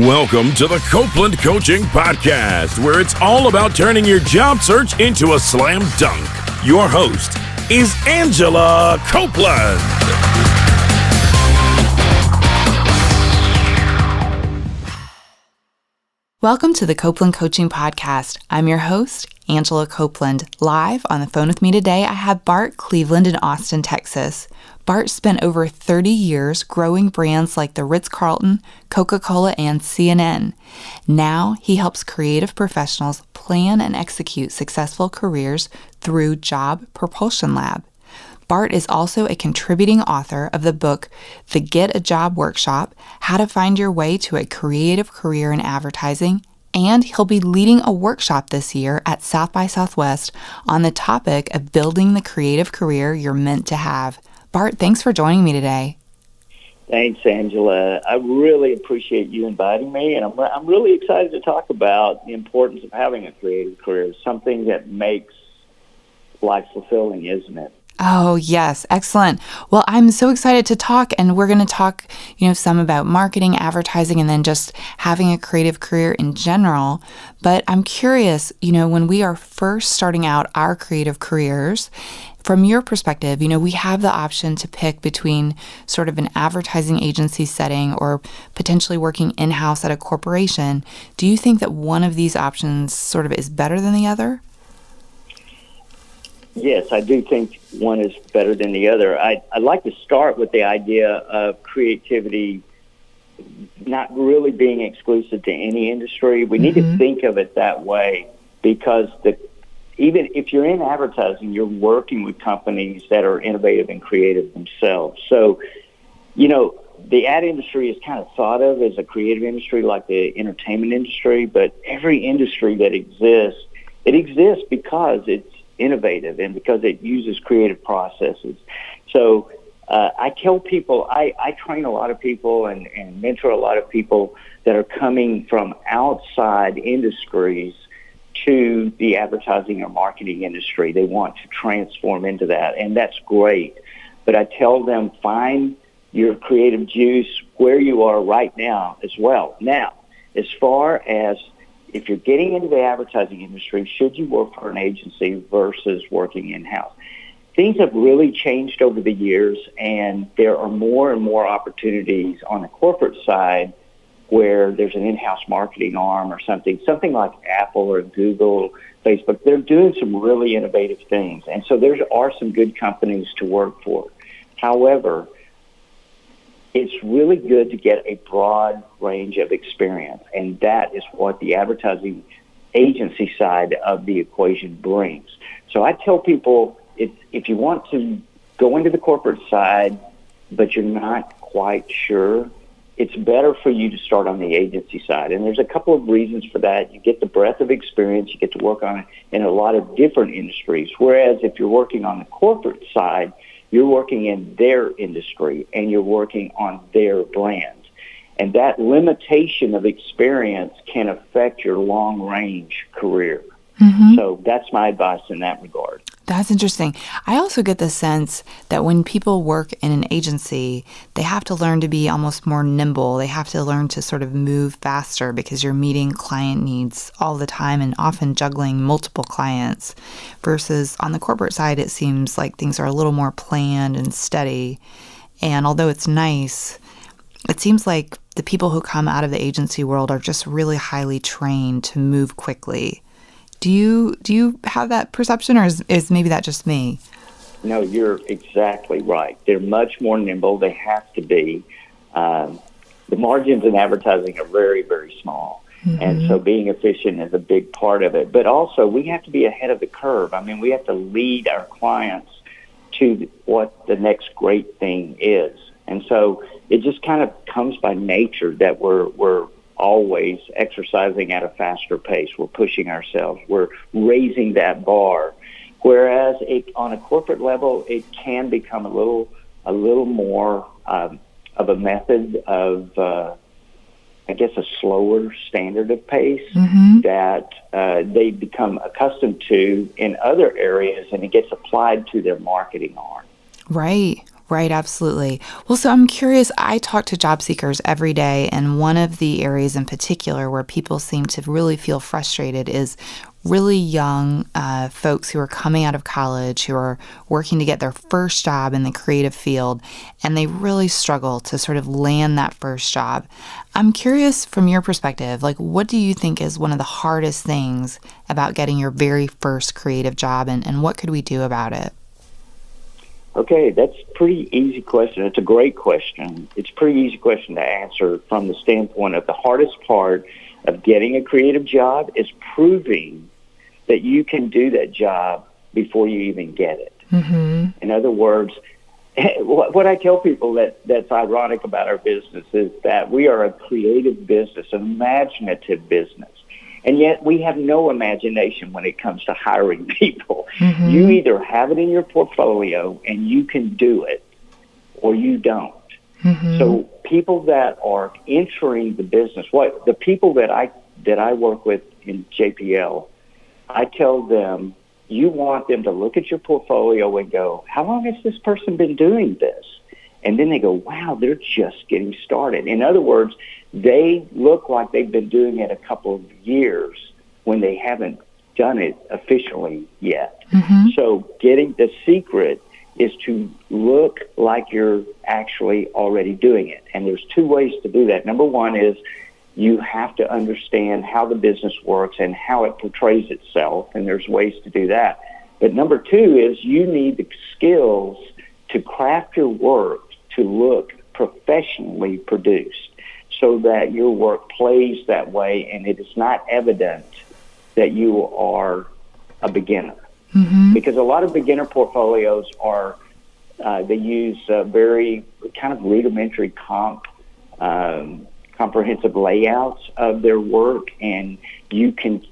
Welcome to the Copeland Coaching Podcast, where it's all about turning your job search into a slam dunk. Your host is Angela Copeland. Welcome to the Copeland Coaching Podcast. I'm your host, Angela Copeland. Live on the phone with me today, I have Bart Cleveland in Austin, Texas. Bart spent over 30 years growing brands like the Ritz-Carlton, Coca-Cola and CNN. Now he helps creative professionals plan and execute successful careers through Job Propulsion Lab. Bart is also a contributing author of the book, The Get a Job Workshop, How to Find Your Way to a Creative Career in Advertising, and he'll be leading a workshop this year at South by Southwest on the topic of building the creative career you're meant to have. Bart, thanks for joining me today. Thanks, Angela. I really appreciate you inviting me, and I'm really excited to talk about the importance of having a creative career, something that makes life fulfilling, isn't it? Oh, yes. Excellent. Well, I'm so excited to talk, and we're going to talk, some about marketing, advertising, and then just having a creative career in general. But I'm curious, when we are first starting out our creative careers, from your perspective, we have the option to pick between sort of an advertising agency setting or potentially working in-house at a corporation. Do you think that one of these options sort of is better than the other? Yes, I do think one is better than the other. I'd like to start with the idea of creativity not really being exclusive to any industry. We need to think of it that way because even if you're in advertising, you're working with companies that are innovative and creative themselves. So, the ad industry is kind of thought of as a creative industry like the entertainment industry, but every industry that exists, it exists because it's innovative and because it uses creative processes. So I tell people, I train a lot of people and mentor a lot of people that are coming from outside industries to the advertising or marketing industry. They want to transform into that, and that's great. But I tell them, find your creative juice where you are right now as well. Now, as far as if you're getting into the advertising industry, should you work for an agency versus working in-house? Things have really changed over the years, and there are more and more opportunities on the corporate side where there's an in-house marketing arm or something like Apple or Google, Facebook. They're doing some really innovative things, and so there are some good companies to work for. However, it's really good to get a broad range of experience, and that is what the advertising agency side of the equation brings. So I tell people, if you want to go into the corporate side, but you're not quite sure, it's better for you to start on the agency side. And there's a couple of reasons for that. You get the breadth of experience. You get to work on it in a lot of different industries. Whereas if you're working on the corporate side, you're working in their industry and you're working on their brand. And that limitation of experience can affect your long-range career. So that's my advice in that regard. That's interesting. I also get the sense that when people work in an agency, they have to learn to be almost more nimble. They have to learn to sort of move faster because you're meeting client needs all the time and often juggling multiple clients. Versus on the corporate side, it seems like things are a little more planned and steady. And although it's nice, it seems like the people who come out of the agency world are just really highly trained to move quickly. Do you have that perception, or is maybe that just me? No, you're exactly right. They're much more nimble. They have to be. The margins in advertising are very, very small. And so being efficient is a big part of it. But also, we have to be ahead of the curve. I mean, we have to lead our clients to what the next great thing is. And so it just kind of comes by nature that we're always exercising at a faster pace. We're pushing ourselves. We're raising that bar. Whereas on a corporate level, it can become a little more of a method of, a slower standard of pace that they become accustomed to in other areas, and it gets applied to their marketing arm. Right. Right, absolutely. Well, so I'm curious, I talk to job seekers every day, and one of the areas in particular where people seem to really feel frustrated is really young folks who are coming out of college, who are working to get their first job in the creative field, and they really struggle to sort of land that first job. I'm curious from your perspective, like, what do you think is one of the hardest things about getting your very first creative job, and what could we do about it? Okay, that's a pretty easy question. It's a great question. It's a pretty easy question to answer from the standpoint of the hardest part of getting a creative job is proving that you can do that job before you even get it. Mm-hmm. In other words, what I tell people that's ironic about our business is that we are a creative business, an imaginative business. And yet we have no imagination when it comes to hiring people. Mm-hmm. You either have it in your portfolio and you can do it, or you don't. Mm-hmm. So people that are entering the business, the people that I work with in JPL, I tell them, you want them to look at your portfolio and go, how long has this person been doing this? And then they go, wow, they're just getting started. In other words, they look like they've been doing it a couple of years when they haven't done it officially yet. Mm-hmm. So the secret is to look like you're actually already doing it. And there's two ways to do that. Number one is you have to understand how the business works and how it portrays itself, and there's ways to do that. But number two is you need the skills to craft your work to look professionally produced so that your work plays that way and it is not evident that you are a beginner. Mm-hmm. Because a lot of beginner portfolios they use very kind of rudimentary comprehensive layouts of their work, and you can,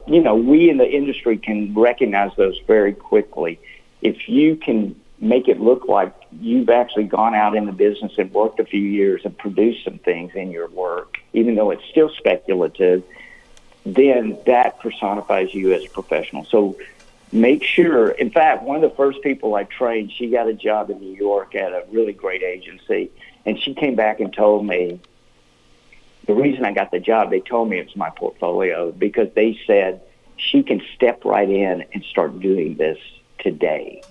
we in the industry can recognize those very quickly. If you can make it look like you've actually gone out in the business and worked a few years and produced some things in your work, even though it's still speculative, then that personifies you as a professional. So make sure, in fact, one of the first people I trained, she got a job in New York at a really great agency, and she came back and told me, the reason I got the job, they told me it's my portfolio because they said she can step right in and start doing this today.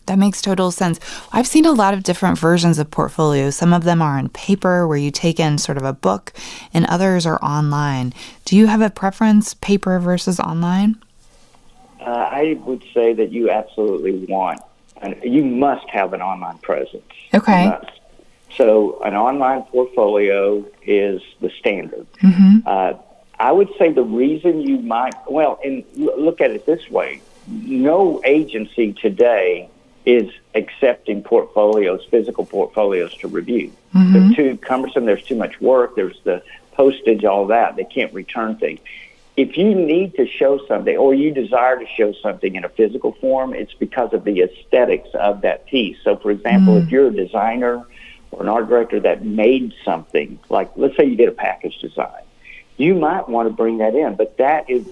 That makes total sense. I've seen a lot of different versions of portfolios. Some of them are on paper where you take in sort of a book, and others are online. Do you have a preference, paper versus online? I would say that you absolutely you must have an online presence. Okay. You must. So an online portfolio is the standard. Mm-hmm. I would say the reason you might, and look at it this way, no agency today is accepting physical portfolios to review. Mm-hmm. They're too cumbersome, there's too much work, there's the postage, all that. They can't return things. If you need to show something or you desire to show something in a physical form, it's because of the aesthetics of that piece. So, for example, if you're a designer or an art director that made something, like let's say you did a package design, you might want to bring that in, but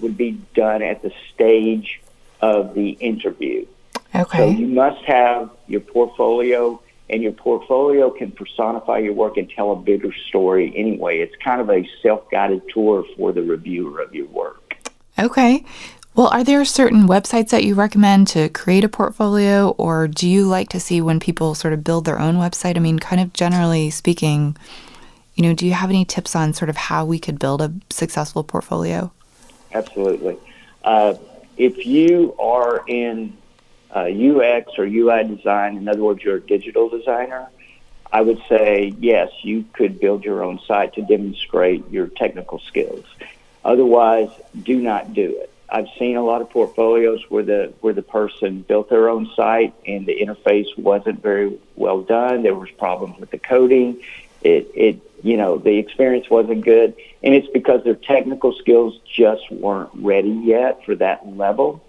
would be done at the stage of the interview. Okay. So you must have your portfolio, and your portfolio can personify your work and tell a bigger story anyway. It's kind of a self-guided tour for the reviewer of your work. Okay. Well, are there certain websites that you recommend to create a portfolio, or do you like to see when people sort of build their own website? I mean, kind of generally speaking, do you have any tips on sort of how we could build a successful portfolio? Absolutely. If you are in UX or UI design, in other words, you're a digital designer, I would say, yes, you could build your own site to demonstrate your technical skills. Otherwise, do not do it. I've seen a lot of portfolios where the person built their own site and the interface wasn't very well done. There was problems with the coding. The experience wasn't good, and it's because their technical skills just weren't ready yet for that level.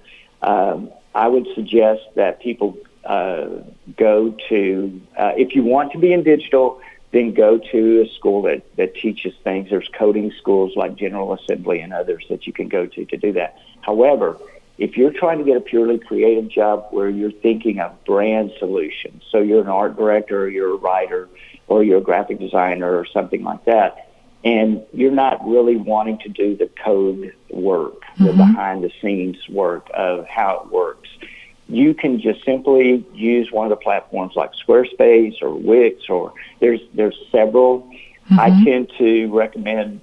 I would suggest that people go to, if you want to be in digital, then go to a school that teaches things. There's coding schools like General Assembly and others that you can go to do that. However, if you're trying to get a purely creative job where you're thinking of brand solutions, so you're an art director or you're a writer or you're a graphic designer or something like that, and you're not really wanting to do the code work, the behind-the-scenes work of how it works, you can just simply use one of the platforms like Squarespace or Wix, or there's several. I tend to recommend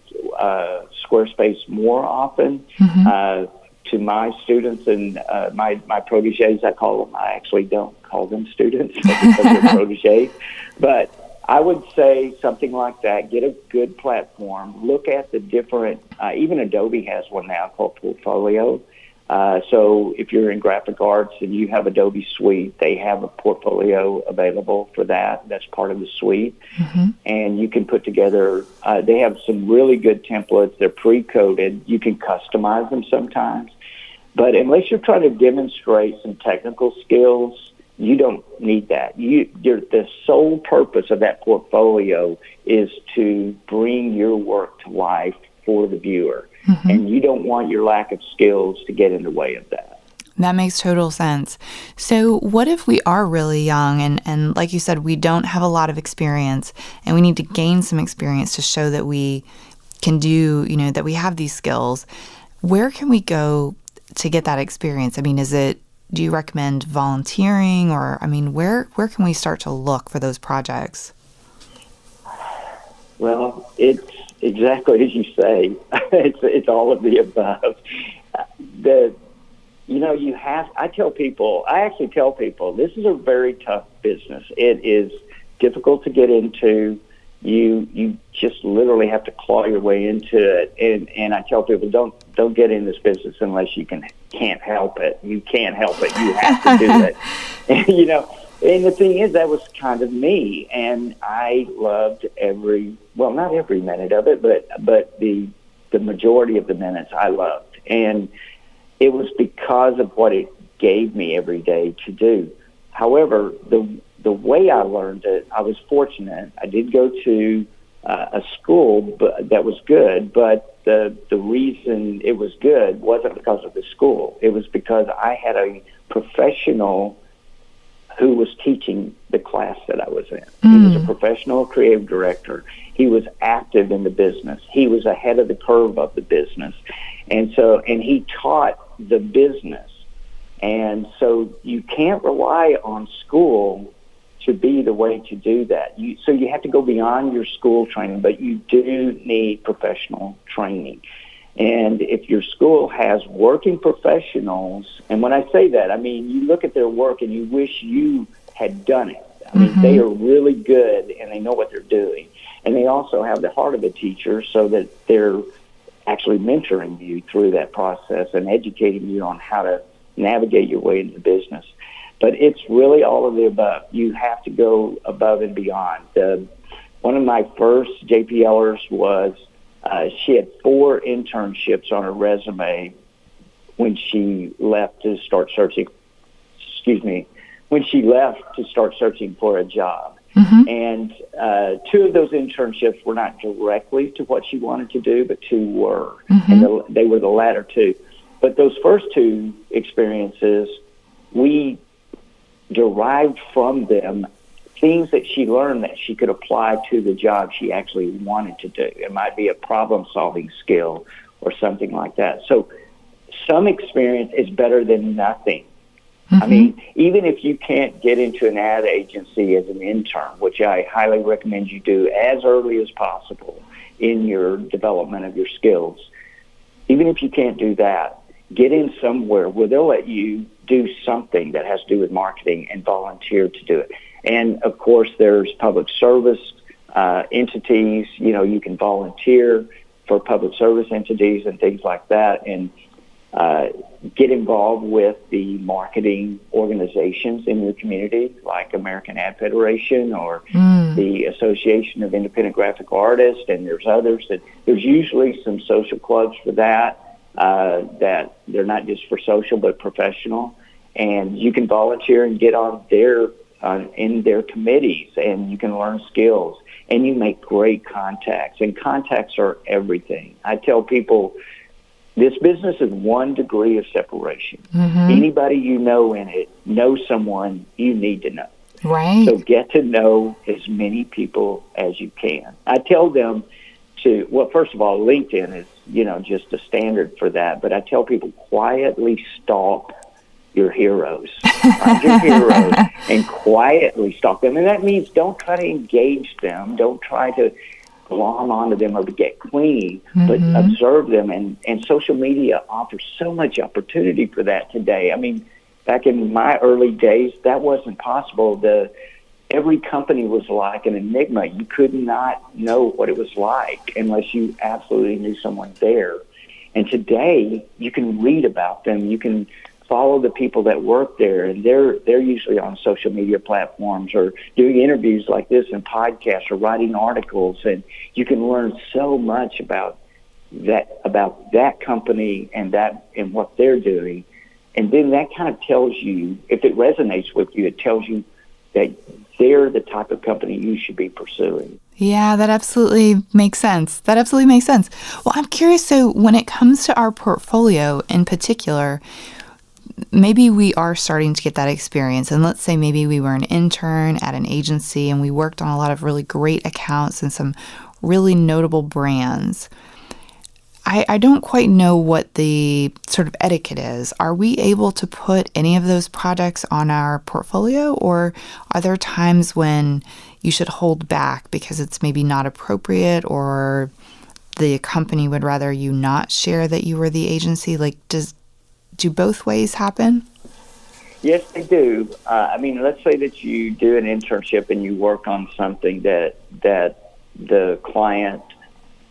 Squarespace more often to my students and my proteges. I call them. I actually don't call them students because they're proteges, but I would say something like that. Get a good platform. Look at the different, even Adobe has one now called Portfolio. So if you're in graphic arts and you have Adobe Suite, they have a portfolio available for that. That's part of the suite. And you can put together, they have some really good templates. They're pre-coded. You can customize them sometimes. But unless you're trying to demonstrate some technical skills, you don't need that. The sole purpose of that portfolio is to bring your work to life for the viewer. And you don't want your lack of skills to get in the way of that. That makes total sense. So what if we are really young and like you said, we don't have a lot of experience and we need to gain some experience to show that we can do, that we have these skills? Where can we go to get that experience? I mean, do you recommend volunteering, or, where can we start to look for those projects? Well, it's exactly as you say. It's all of the above. I actually tell people, this is a very tough business. It is difficult to get into. You just literally have to claw your way into it. And I tell people, don't get in this business unless you can't help it. You can't help it. You have to do it. And the thing is, that was kind of me, and I loved not every minute of it, but the majority of the minutes I loved. And it was because of what it gave me every day to do. However, the way I learned it, I was fortunate. I did go to a school that was good, but the reason it was good wasn't because of the school. It was because I had a professional who was teaching the class that I was in. He was a professional creative director. He was active in the business. He was ahead of the curve of the business. And he taught the business. And so you can't rely on school to be the way to do that. So you have to go beyond your school training, but you do need professional training. And if your school has working professionals, and when I say that, I mean, you look at their work and you wish you had done it. I mean, they are really good and they know what they're doing. And they also have the heart of a teacher so that they're actually mentoring you through that process and educating you on how to navigate your way into business. But it's really all of the above. You have to go above and beyond. One of my first JPLers was, she had 4 internships on her resume when she left to start searching. When she left to start searching for a job. And 2 of those internships were not directly to what she wanted to do, but 2 were. And they were the latter 2. But those first 2 experiences, we derived from them things that she learned that she could apply to the job she actually wanted to do. It might be a problem-solving skill or something like that. So some experience is better than nothing. I mean, even if you can't get into an ad agency as an intern, which I highly recommend you do as early as possible in your development of your skills, even if you can't do that, get in somewhere where they'll let you do something that has to do with marketing and volunteer to do it. And, of course, there's public service entities. You can volunteer for public service entities and things like that, and get involved with the marketing organizations in your community, like American Ad Federation or the Association of Independent Graphic Artists, and there's others. There's usually some social clubs for that they're not just for social but professional. And you can volunteer and get on in their committees, and you can learn skills, and you make great contacts. And contacts are everything. I tell people, This business is 1 degree of separation. Mm-hmm. Anybody you know in it knows someone you need to know. Right. So get to know as many people as you can. I tell them first of all, LinkedIn is, just a standard for that. But I tell people, quietly stalk your heroes. Find your heroes and quietly stalk them. And that means don't try to engage them. Don't try to glom onto them or get clingy, but observe them. And social media offers so much opportunity for that today. I mean, back in my early days, that wasn't possible. Every company was like an enigma. You could not know what it was like unless you absolutely knew someone there. And today, you can read about them. You can follow the people that work there, and they're usually on social media platforms or doing interviews like this and podcasts or writing articles, and you can learn so much about that company and what they're doing. And then that kind of tells you, if it resonates with you, it tells you that they're the type of company you should be pursuing. Yeah, that absolutely makes sense. Well, I'm curious, so when it comes to our portfolio in particular, maybe we are starting to get that experience. And let's say maybe we were an intern at an agency and we worked on a lot of really great accounts and some really notable brands. I don't quite know what the sort of etiquette is. Are we able to put any of those products on our portfolio, or are there times when you should hold back because it's maybe not appropriate, or the company would rather you not share that you were the agency? Like, do both ways happen? Yes, they do. Let's say that you do an internship and you work on something that the client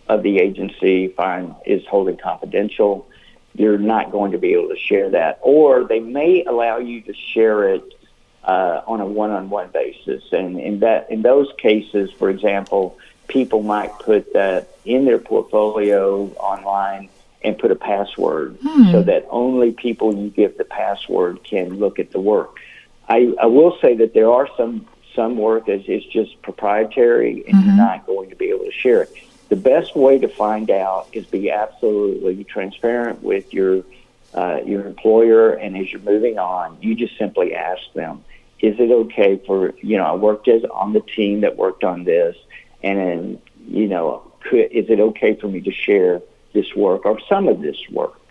of the agency is holding confidential. You're not going to be able to share that. Or they may allow you to share it on a one-on-one basis. And in those cases, for example, people might put that in their portfolio online and put a password so that only people you give the password can look at the work. I will say that there are some work that is just proprietary and you're not going to be able to share it. The best way to find out is be absolutely transparent with your employer, and as you're moving on, you just simply ask them, is it okay for, I worked on the team that worked on this, and then, is it okay for me to share this work or some of this work,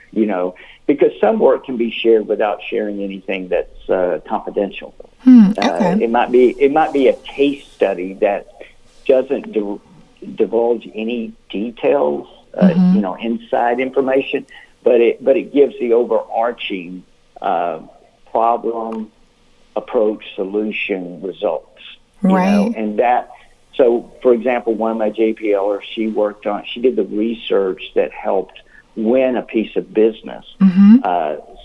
because some work can be shared without sharing anything that's confidential. Okay. It might be a case study that doesn't divulge any details, inside information, but it gives the overarching problem, approach, solution, results. Right. And that. So, for example, one of my JPLers, she did the research that helped win a piece of business.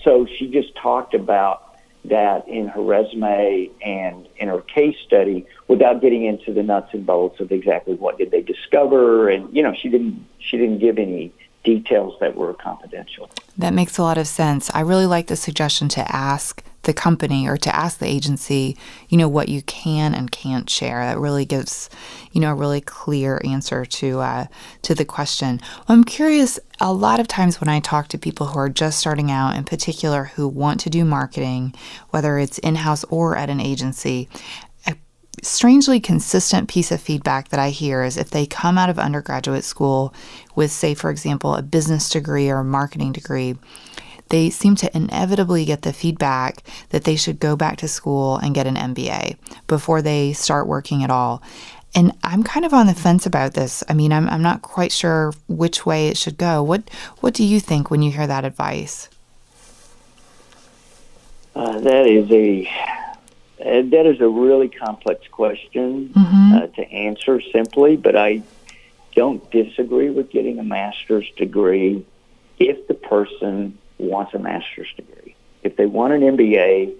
So she just talked about that in her resume and in her case study without getting into the nuts and bolts of exactly what did they discover. And, she didn't give any details that were confidential. That makes a lot of sense. I really like the suggestion to ask the company or to ask the agency, what you can and can't share. That really gives, a really clear answer to the question. Well, I'm curious, a lot of times when I talk to people who are just starting out, in particular, who want to do marketing, whether it's in-house or at an agency, a strangely consistent piece of feedback that I hear is if they come out of undergraduate school with, say, for example, a business degree or a marketing degree, they seem to inevitably get the feedback that they should go back to school and get an MBA before they start working at all. And I'm kind of on the fence about this. I'm not quite sure which way it should go. What do you think when you hear that advice? That is a really complex question to answer simply, but I don't disagree with getting a master's degree if the person wants a master's degree. If they want an MBA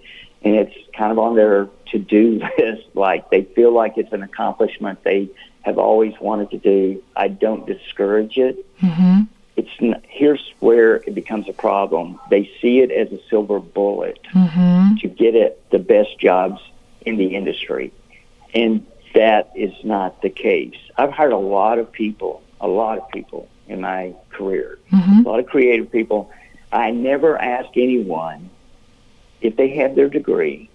and it's kind of on their to-do list, like they feel like it's an accomplishment they have always wanted to do, I don't discourage it. Here's where it becomes a problem. They see it as a silver bullet to get at the best jobs in the industry. And that is not the case. I've hired a lot of people in my career. A lot of creative people. I never ask anyone if they have their degree.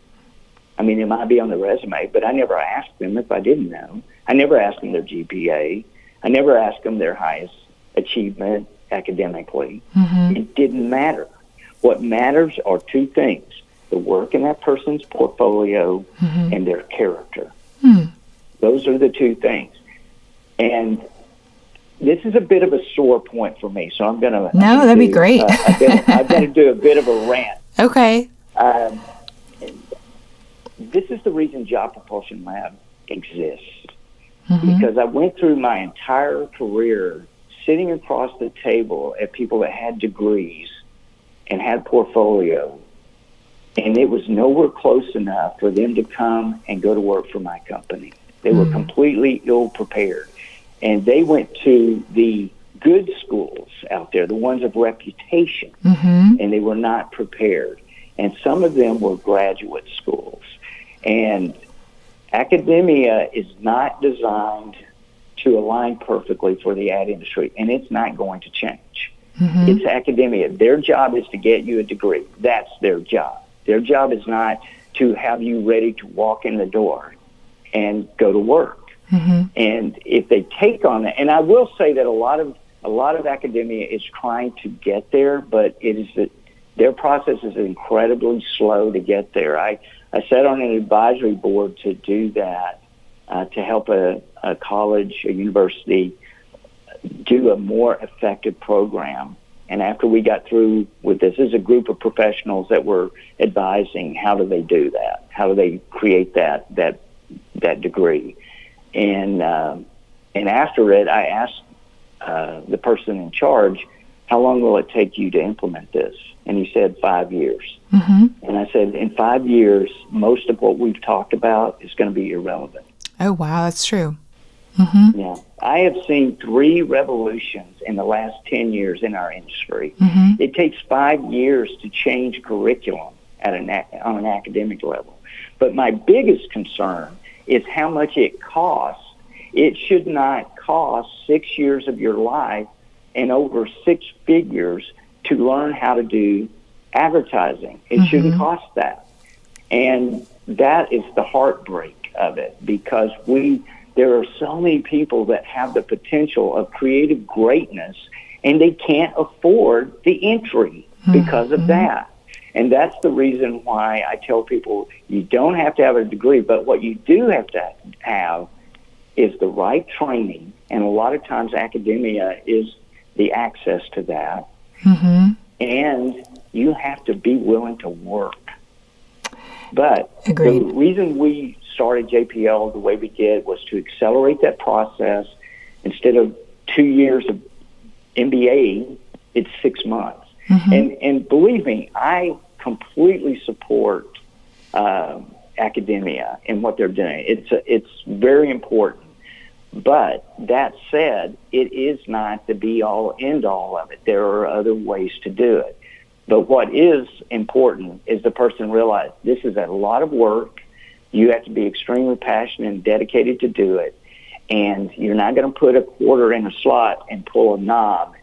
I mean, it might be on the resume, but I never asked them if I didn't know. I never asked them their GPA. I never asked them their highest achievement academically. It didn't matter. What matters are two things: the work in that person's portfolio and their character. Those are the two things. And this is a bit of a sore point for me, so I'm going to... No, that'd be great. I'm going to do a bit of a rant. Okay. This is the reason Job Propulsion Lab exists. Because I went through my entire career sitting across the table at people that had degrees and had portfolio, and it was nowhere close enough for them to come and go to work for my company. They were completely ill-prepared. And they went to the good schools out there, the ones of reputation, and they were not prepared. And some of them were graduate schools. And academia is not designed to align perfectly for the ad industry, and it's not going to change. It's academia. Their job is to get you a degree. That's their job. Their job is not to have you ready to walk in the door and go to work. And if they take on that, and I will say that a lot of academia is trying to get there, but it is that their process is incredibly slow to get there. I sat on an advisory board to do that, to help a college, a university, do a more effective program. And after we got through with this is a group of professionals that were advising how do they do that, how do they create that degree. And after it, I asked the person in charge, how long will it take you to implement this? And he said 5 years. And I said, in 5 years, most of what we've talked about is going to be irrelevant. Oh, wow, that's true. Yeah. I have seen 3 revolutions in the last 10 years in our industry. It takes 5 years to change curriculum on an academic level. But my biggest concern is how much it costs. It should not cost 6 years of your life and over 6 figures to learn how to do advertising. It shouldn't cost that. And that is the heartbreak of it, because there are so many people that have the potential of creative greatness, and they can't afford the entry because of that. And that's the reason why I tell people you don't have to have a degree, but what you do have to have is the right training. And a lot of times academia is the access to that. And you have to be willing to work. But Agreed. The reason we started JPL the way we did was to accelerate that process. Instead of 2 years of MBA, it's 6 months. And believe me, I completely support academia and what they're doing. It's very important. But that said, it is not the be-all, end-all of it. There are other ways to do it. But what is important is the person realize this is a lot of work. You have to be extremely passionate and dedicated to do it. And you're not going to put a quarter in a slot and pull a knob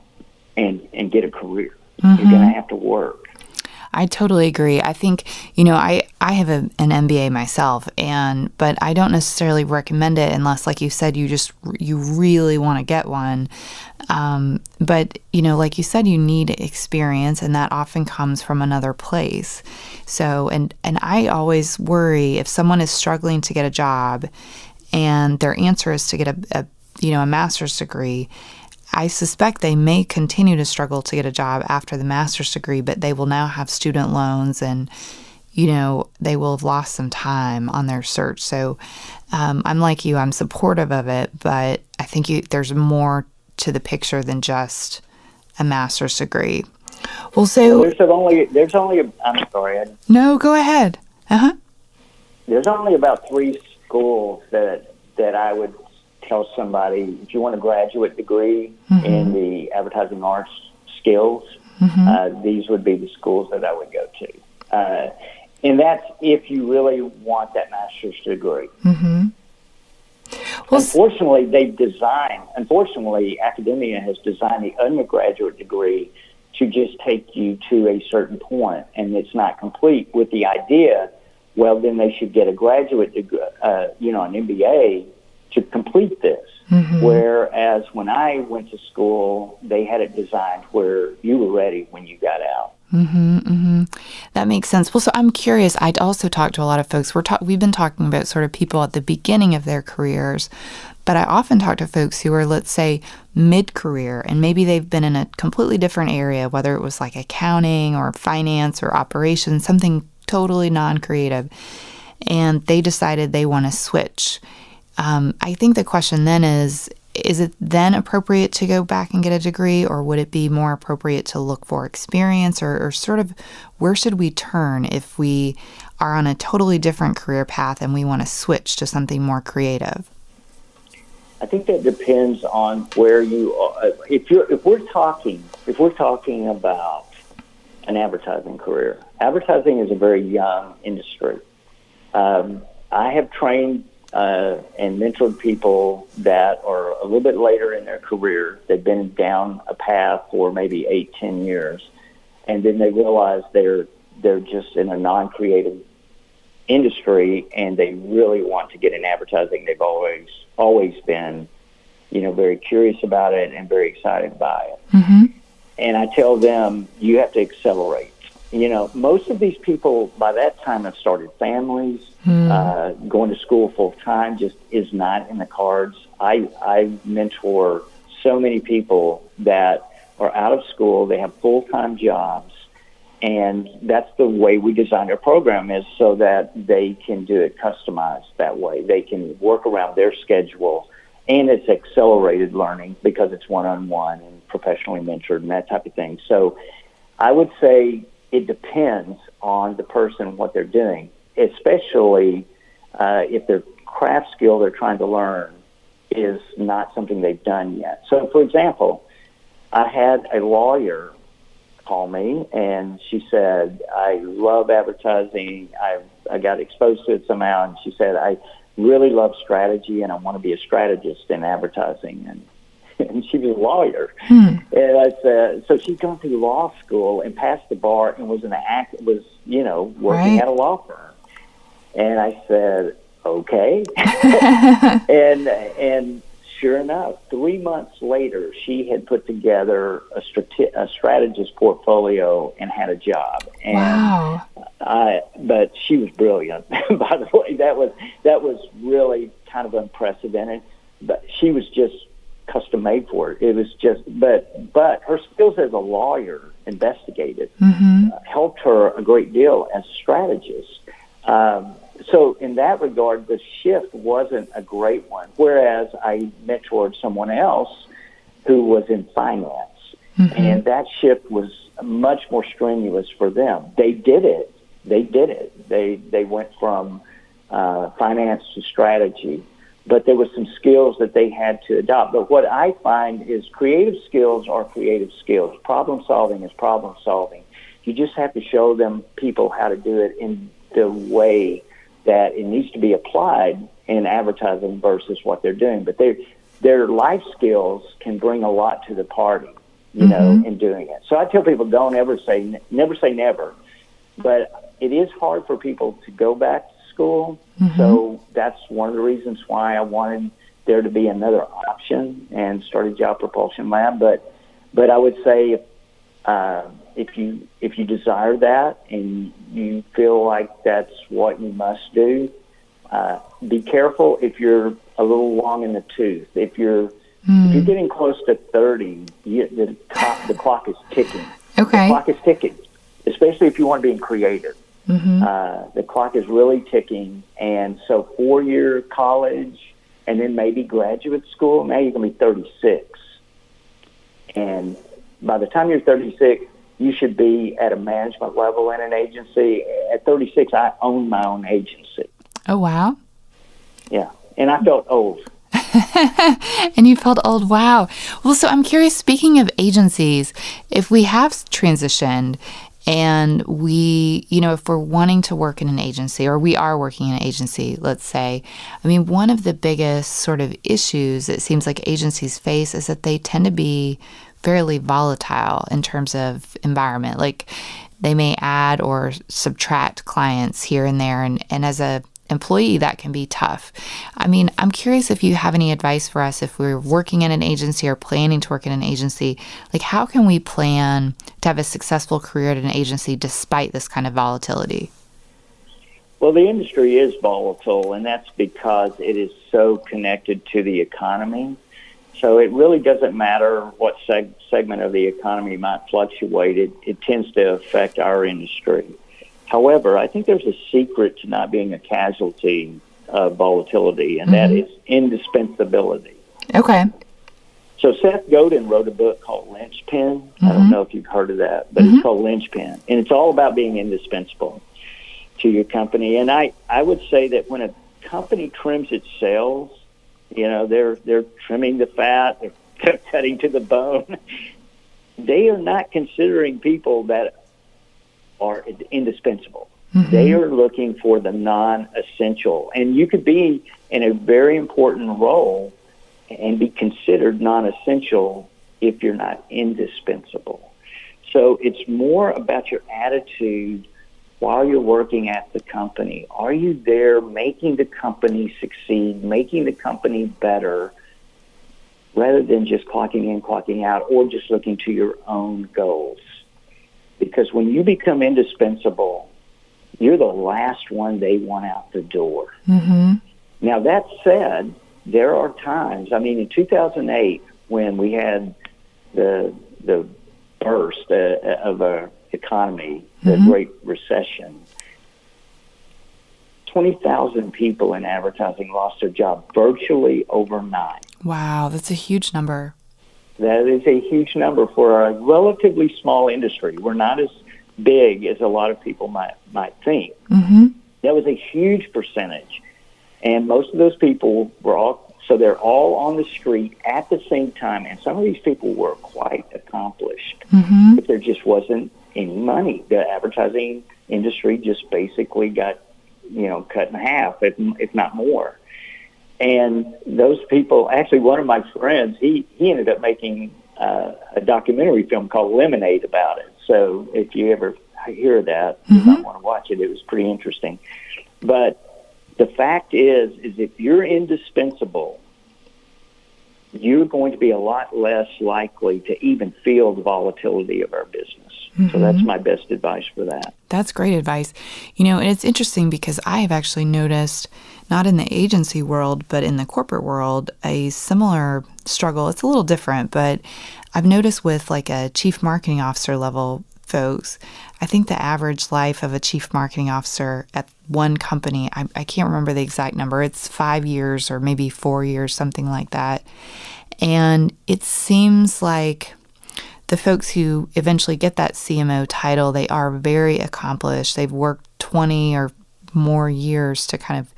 and get a career. You're going to have to work. I totally agree. I think, I have an MBA myself, but I don't necessarily recommend it unless, like you said, you really want to get one. But, like you said, you need experience, and that often comes from another place. So, and I always worry if someone is struggling to get a job and their answer is to get a master's degree, I suspect they may continue to struggle to get a job after the master's degree, but they will now have student loans and, they will have lost some time on their search. So I'm like you, I'm supportive of it, but I think there's more to the picture than just a master's degree. Well, so... I'm sorry. No, go ahead. There's only about 3 schools that I would tell somebody, if you want a graduate degree in the advertising arts skills, these would be the schools that I would go to. And that's if you really want that master's degree. Well, unfortunately, academia has designed the undergraduate degree to just take you to a certain point, and it's not complete, with the idea, well, then they should get a graduate degree, an MBA to complete this. Mm-hmm. Whereas when I went to school, they had it designed where you were ready when you got out. Mm-hmm, mm-hmm. That makes sense. Well, so I'm curious. I'd also talked to a lot of folks. We've been talking about sort of people at the beginning of their careers, but I often talk to folks who are, let's say, mid-career, and maybe they've been in a completely different area, whether it was like accounting or finance or operations, something totally non-creative, and they decided they want to switch. I think the question then is it then appropriate to go back and get a degree, or would it be more appropriate to look for experience, or sort of where should we turn if we are on a totally different career path and we want to switch to something more creative? I think that depends on where you are. If we're talking about an advertising career, advertising is a very young industry. I have trained and mentored people that are a little bit later in their career. They've been down a path for maybe 8-10 years, and then they realize they're just in a non-creative industry, and they really want to get in advertising. They've always been, very curious about it and very excited by it. Mm-hmm. And I tell them, you have to accelerate. Most of these people by that time have started families. Going to school full time just is not in the cards. I mentor so many people that are out of school. They have full-time jobs, and that's the way we designed our program, is so that they can do it customized that way. They can work around their schedule, and it's accelerated learning because it's one-on-one and professionally mentored and that type of thing. So I would say it depends on the person, what they're doing, especially if their craft skill they're trying to learn is not something they've done yet. So, for example, I had a lawyer call me, and she said, I love advertising. I got exposed to it somehow, and she said, I really love strategy, and I want to be a strategist in advertising. And she was a lawyer. And I said, so she'd gone through law school and passed the bar and was working at a law firm. And I said, okay. and sure enough, 3 months later, she had put together a strategist portfolio and had a job. And wow. But she was brilliant. By the way, that was really kind of unprecedented. But she was just custom made for it. It was just, but her skills as a lawyer, investigative, helped her a great deal as a strategist. So in that regard, the shift wasn't a great one. Whereas I mentored someone else who was in finance, and that shift was much more strenuous for them. They did it. They went from finance to strategy, but there were some skills that they had to adopt. But what I find is creative skills are creative skills. Problem solving is problem solving. You just have to show them people how to do it in the way that it needs to be applied in advertising versus what they're doing. But their life skills can bring a lot to the party, in doing it. So I tell people, don't ever say never. But it is hard for people to go back to school. So that's one of the reasons why I wanted there to be another option and started Job Propulsion Lab. But I would say if you desire that and you feel like that's what you must do, be careful if you're a little long in the tooth. If you're getting close to 30, the clock is ticking. Okay. The clock is ticking, especially if you want to be creative. The clock is really ticking, and so 4-year college and then maybe graduate school, now you're going to be 36. And by the time you're 36, you should be at a management level in an agency. At 36, I own my own agency. Oh, wow. Yeah, and I felt old. And you felt old, wow. Well, so I'm curious, speaking of agencies, if we have transitioned And we, if we're wanting to work in an agency, or we are working in an agency, let's say, one of the biggest sort of issues it seems like agencies face is that they tend to be fairly volatile in terms of environment. Like they may add or subtract clients here and there. And as a employee, that can be tough. I'm curious if you have any advice for us if we're working in an agency or planning to work in an agency. Like, how can we plan to have a successful career at an agency despite this kind of volatility? Well, the industry is volatile, and that's because it is so connected to the economy. So it really doesn't matter what segment of the economy might fluctuate. It tends to affect our industry. However, I think there's a secret to not being a casualty of volatility, and that is indispensability. Okay. So Seth Godin wrote a book called Linchpin. I don't know if you've heard of that, but it's called Linchpin, and it's all about being indispensable to your company. And I would say that when a company trims its sails, they're trimming the fat, they're cutting to the bone. They are not considering people that are indispensable. They are looking for the non-essential. And you could be in a very important role and be considered non-essential if you're not indispensable. So it's more about your attitude while you're working at the company. Are you there making the company succeed, making the company better, rather than just clocking in, clocking out, or just looking to your own goals? Because when you become indispensable, you're the last one they want out the door. Now, that said, there are times, in 2008, when we had the burst of our economy, the Great Recession, 20,000 people in advertising lost their job virtually overnight. Wow, that's a huge number. That is a huge number for a relatively small industry. We're not as big as a lot of people might think. That was a huge percentage. And most of those people they're all on the street at the same time. And some of these people were quite accomplished. But there just wasn't any money. The advertising industry just basically got, cut in half, if not more. And those people, actually one of my friends, he ended up making a documentary film called Lemonade about it. So if you ever hear that, you might want to watch it. It was pretty interesting. But the fact is if you're indispensable, you're going to be a lot less likely to even feel the volatility of our business. So that's my best advice for that. That's great advice. And it's interesting because I have actually noticed, not in the agency world, but in the corporate world, a similar struggle. It's a little different, but I've noticed with like a chief marketing officer level folks, I think the average life of a chief marketing officer at one company, I can't remember the exact number. It's 5 years or maybe 4 years, something like that. And it seems like the folks who eventually get that CMO title, they are very accomplished. They've worked 20 or more years to kind of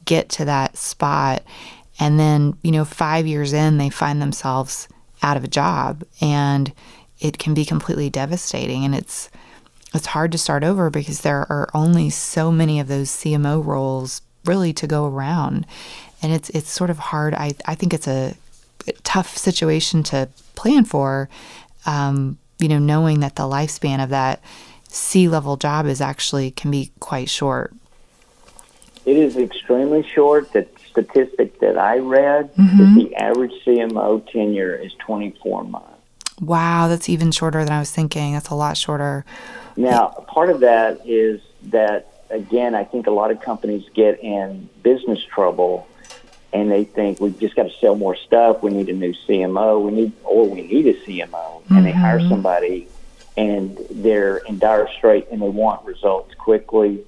get to that spot. And then, 5 years in, they find themselves out of a job, and it can be completely devastating. And it's hard to start over because there are only so many of those CMO roles really to go around. And it's sort of hard. I think it's a tough situation to plan for, knowing that the lifespan of that C-level job can be quite short. It is extremely short. The statistic that I read is the average CMO tenure is 24 months. Wow, that's even shorter than I was thinking. That's a lot shorter. Now, part of that is that, again, I think a lot of companies get in business trouble and they think we've just got to sell more stuff. We need a new CMO. We need a CMO. And they hire somebody and they're in dire strait and they want results quickly.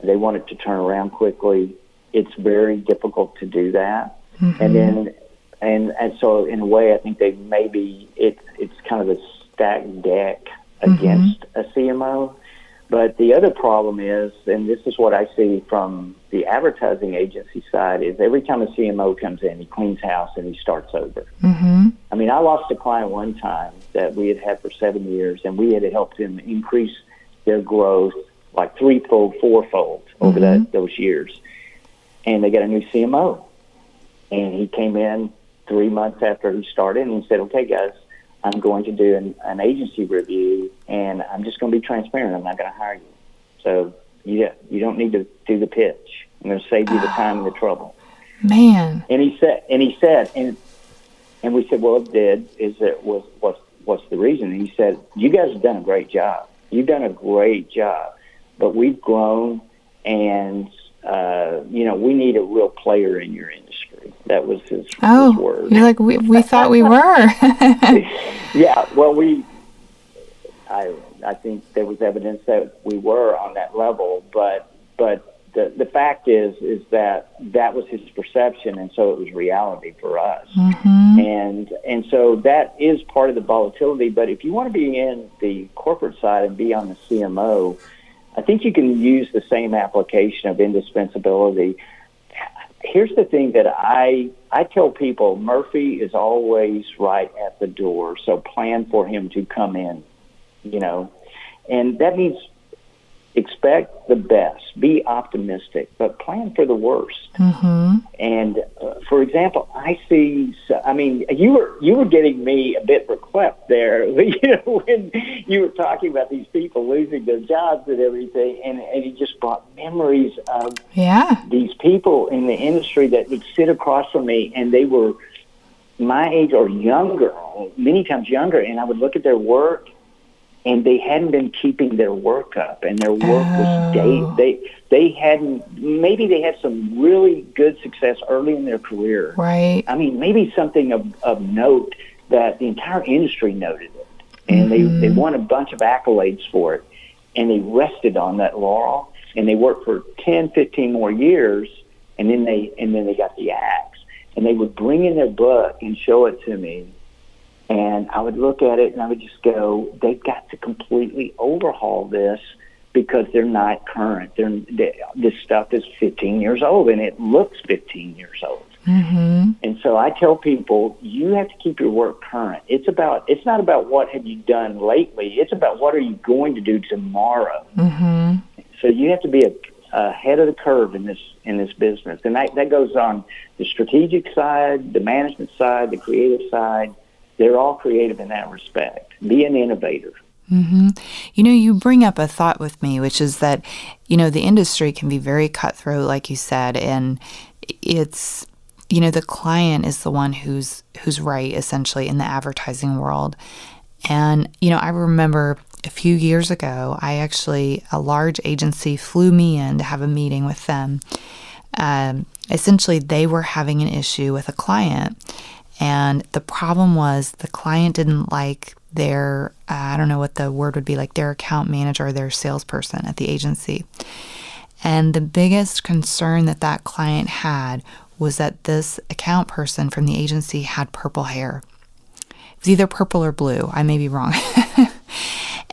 They want it to turn around quickly. It's very difficult to do that. And then, and so in a way, I think it's kind of a stacked deck against a CMO. But the other problem is, and this is what I see from the advertising agency side, is every time a CMO comes in, he cleans house and he starts over. I lost a client one time that we had for 7 years, and we had helped him increase their growth like threefold, fourfold over those years. And they got a new CMO. And he came in 3 months after he started, and he said, okay, guys, I'm going to do an agency review, and I'm just going to be transparent. I'm not going to hire you. So you don't need to do the pitch. I'm going to save you the time and the trouble. Man. And he said, and we said, well, it did. What's the reason? And he said, you guys have done a great job. You've done a great job, but we've grown, and we need a real player in your industry. That was his word. You're like, we thought we were. Yeah, well, I think there was evidence that we were on that level, but the fact is that was his perception, and so it was reality for us. And so that is part of the volatility. But if you want to be in the corporate side and be on the CMO, I think you can use the same application of indispensability. Here's the thing that I tell people: Murphy is always right at the door, so plan for him to come in, and that means expect the best, be optimistic, but plan for the worst. And for example, you were getting me a bit reclept there, when you were talking about these people losing their jobs and everything, and it just brought memories of these people in the industry that would sit across from me, and they were my age or younger, many times younger, and I would look at their work, and they hadn't been keeping their work up, and their work was they had some really good success early in their career. Right. I mean, maybe something of note that the entire industry noted it, and they won a bunch of accolades for it, and they rested on that laurel, and they worked for 10, 15 more years, and then they got the axe, and they would bring in their book and show it to me. And I would look at it and I would just go, they've got to completely overhaul this because they're not current. This stuff is 15 years old, and it looks 15 years old. And so I tell people, you have to keep your work current. It's not about what have you done lately. It's about what are you going to do tomorrow. So you have to be ahead of the curve in this business. And that goes on the strategic side, the management side, the creative side. They're all creative in that respect. Be an innovator. You bring up a thought with me, which is that, the industry can be very cutthroat, like you said, and it's, the client is the one who's right, essentially, in the advertising world. And, I remember a few years ago, a large agency flew me in to have a meeting with them. Essentially, they were having an issue with a client. And the problem was the client didn't like their, I don't know what the word would be, like their account manager or their salesperson at the agency. And the biggest concern that client had was that this account person from the agency had purple hair. It was either purple or blue. I may be wrong.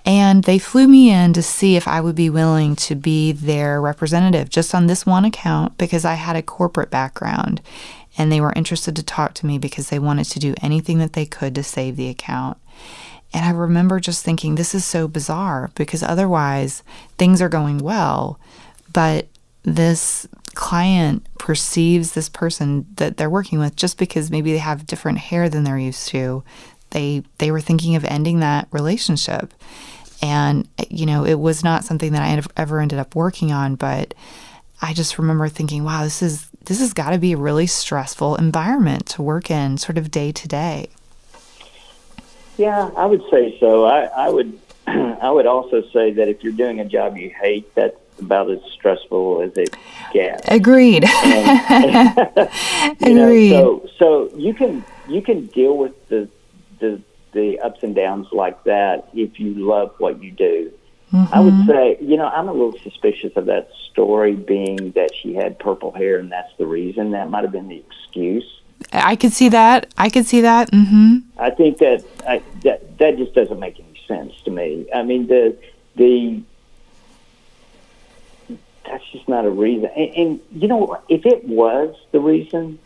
And they flew me in to see if I would be willing to be their representative just on this one account because I had a corporate background. And they were interested to talk to me because they wanted to do anything that they could to save the account. And I remember just thinking, this is so bizarre because otherwise things are going well, but this client perceives this person that they're working with just because maybe they have different hair than they're used to. They were thinking of ending that relationship. And, it was not something that I ever ended up working on, but I just remember thinking, wow, this has got to be a really stressful environment to work in sort of day to day. Yeah, I would say so. I would also say that if you're doing a job you hate, that's about as stressful as it gets. Agreed. Agreed. So you can deal with the ups and downs like that if you love what you do. I would say, I'm a little suspicious of that story being that she had purple hair and that's the reason. That might have been the excuse. I could see that. I think that just doesn't make any sense to me. I mean, that's just not a reason. And if it was the reason,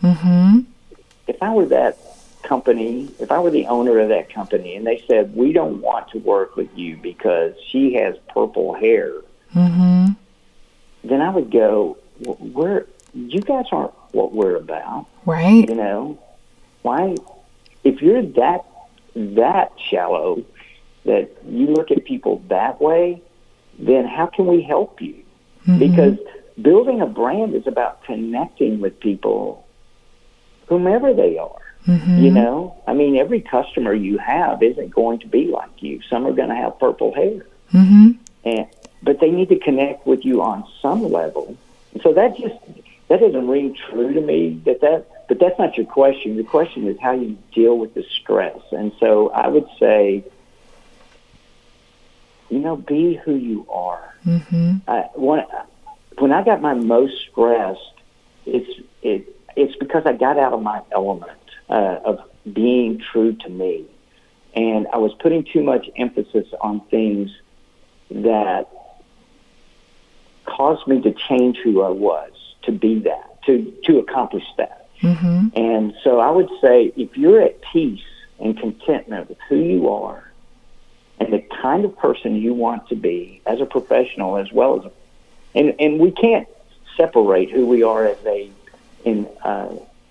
if I were that company, if I were the owner of that company and they said, we don't want to work with you because she has purple hair, then I would go, you guys aren't what we're about. Right. You know, why, if you're that shallow that you look at people that way, then how can we help you? Because building a brand is about connecting with people, whomever they are. You know, I mean, every customer you have isn't going to be like you. Some are going to have purple hair, but they need to connect with you on some level. And so that doesn't ring true to me. But that's not your question. The question is how you deal with the stress. And so I would say, you know, be who you are. When I got my most stressed, it's because I got out of my element of being true to me. And I was putting too much emphasis on things that caused me to change who I was, to be that, to accomplish that. And so I would say, if you're at peace and contentment with who you are and the kind of person you want to be as a professional, as well as, and we can't separate who we are as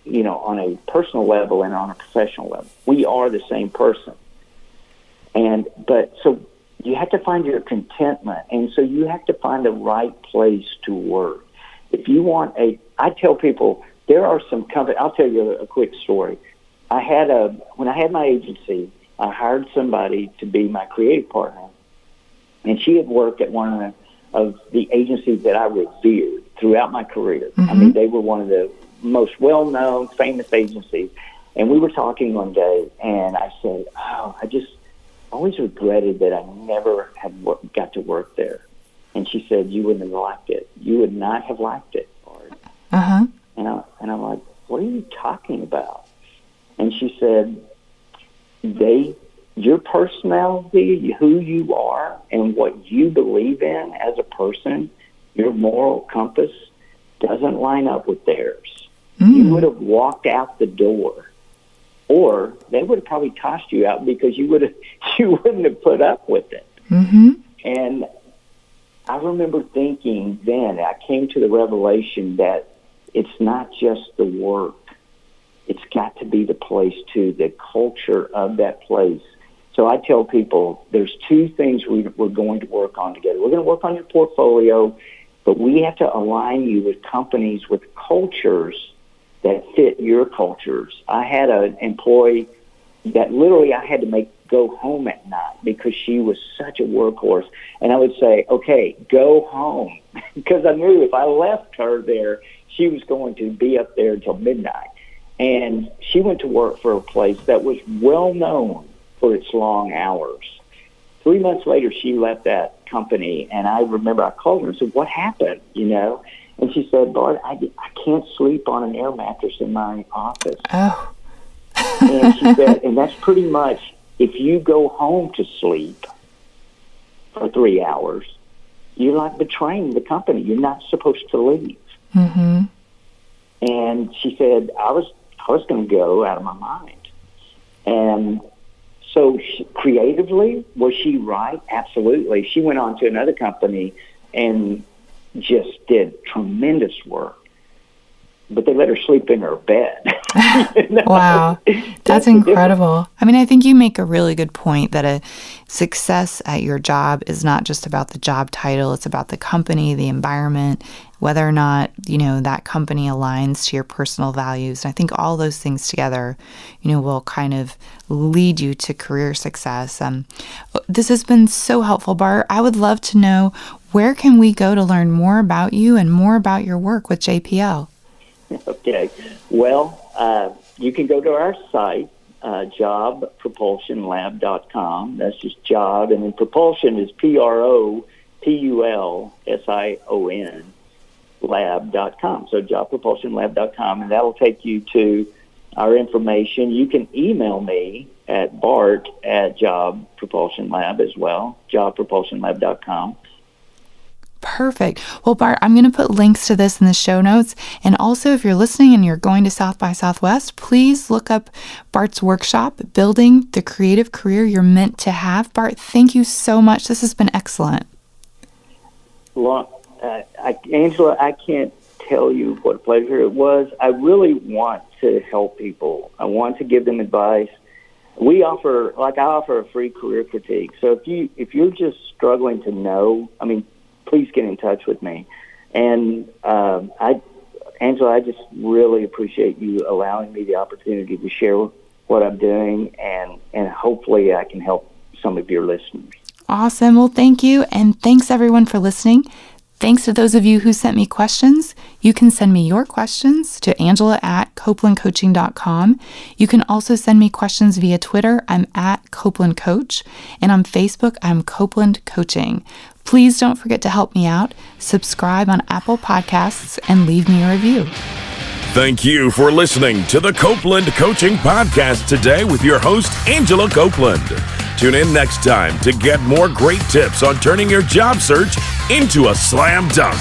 you know, on a personal level and on a professional level. We are the same person. But so you have to find your contentment, and so you have to find the right place to work. If you want I tell people, there are some companies, I'll tell you a quick story. When I had my agency, I hired somebody to be my creative partner, and she had worked at one of the agencies that I revered throughout my career. I mean, they were one of the most well-known, famous agencies. And we were talking one day, and I said, I just always regretted that I never had got to work there. And she said, you wouldn't have liked it. You would not have liked it, Bart. And I'm like, what are you talking about? And she said, your personality, who you are, and what you believe in as a person, your moral compass doesn't line up with theirs. You would have walked out the door, or they would have probably tossed you out because you wouldn't have put up with it. And I remember thinking then, I came to the revelation that it's not just the work. It's got to be the place too, the culture of that place. So I tell people there's two things we're going to work on together. We're going to work on your portfolio, but we have to align you with companies with cultures that fit your cultures. I had an employee that literally I had to make go home at night because she was such a workhorse. And I would say, okay, go home. Because I knew if I left her there, she was going to be up there until midnight. And she went to work for a place that was well known for its long hours. 3 months later, she left that company, and I remember I called her and said, what happened, you know? And she said, Bart, I can't sleep on an air mattress in my office. Oh. And she said, and that's pretty much, if you go home to sleep for 3 hours, you're like betraying the company. You're not supposed to leave. And she said, I was going to go out of my mind. And so creatively, was she right? Absolutely. She went on to another company and just did tremendous work. But they let her sleep in her bed. You know? Wow. That's incredible. I mean, I think you make a really good point that a success at your job is not just about the job title. It's about the company, the environment, whether or not, you know, that company aligns to your personal values. And I think all those things together, you know, will kind of lead you to career success. This has been so helpful, Bart. I would love to know, where can we go to learn more about you and more about your work with JPL? Okay. Well, you can go to our site, jobpropulsionlab.com. That's just job. And then propulsion is PROPULSION lab.com. So jobpropulsionlab.com. And that'll take you to our information. You can email me at Bart at Job Propulsion Lab as well, jobpropulsionlab.com. Perfect. Well, Bart, I'm going to put links to this in the show notes. And also, if you're listening and you're going to South by Southwest, please look up Bart's workshop, Building the Creative Career You're Meant to Have. Bart, thank you so much. This has been excellent. Well, Angela, I can't tell you what a pleasure it was. I really want to help people. I want to give them advice. I offer a free career critique. So if you're just struggling to know, please get in touch with me. And Angela, I just really appreciate you allowing me the opportunity to share what I'm doing, and hopefully I can help some of your listeners. Awesome. Well, thank you. And thanks everyone for listening. Thanks to those of you who sent me questions. You can send me your questions to angela@copelandcoaching.com. You can also send me questions via Twitter. I'm at Copeland Coach. And on Facebook, I'm Copeland Coaching. Please don't forget to help me out. Subscribe on Apple Podcasts and leave me a review. Thank you for listening to the Copeland Coaching Podcast today with your host, Angela Copeland. Tune in next time to get more great tips on turning your job search into a slam dunk.